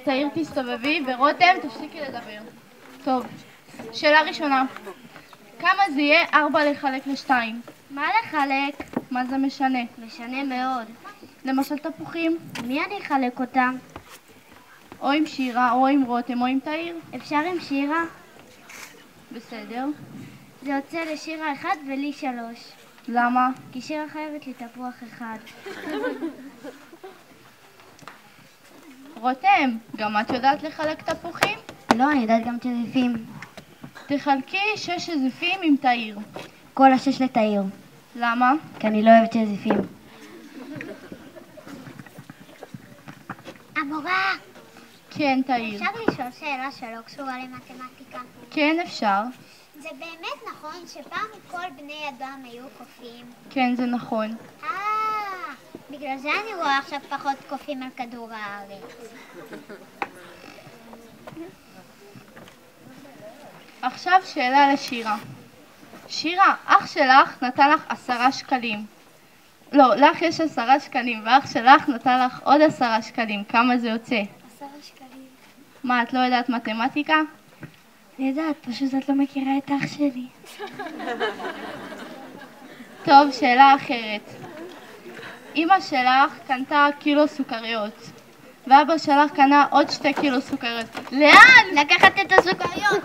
תאיר תסתובבי, ורותם תפסיקי לדבר. טוב, שאלה ראשונה. כמה זה יהיה 4 לחלק ל2? מה לחלק? מה זה משנה? משנה מאוד. למשל תפוחים. מי אני אחלק אותם? או עם שירה, או עם רותם, או עם תאיר. אפשר עם שירה? בסדר. זה יוצא לשירה 1 ולי 3. למה? כי שירה חייבת לי תפוח 1. רותם, גם את יודעת לחלק תפוחים? לא, אני יודעת גם תזיפים. תחלקי 6 זיפים עם תאיר. כל 6 לתאיר. למה? כי אני לא אוהבת תזיפים. המורה! כן, תאיר. אפשר לשאול שאלה שלא קשורה למתמטיקה? כן, אפשר. זה באמת נכון שפעם כל בני אדם היו קופים? כן, זה נכון. בגלל זה אני רואה עכשיו פחות קופים על כדור הארץ. עכשיו שאלה לשירה. שירה, אח שלך נתן לך 10 שקלים. לא, לך יש 10 שקלים, ואח שלך נתן לך עוד 10 שקלים. כמה זה יוצא? 10 שקלים. מה, את לא יודעת מתמטיקה? אני יודעת, פשוט את לא מכירה את אח שלי. טוב, שאלה אחרת. אמא שלך קנתה קילו סוכריות, ואבא שלך קנה עוד 2 קילו סוכריות. לאן? לקחת את הסוכריות.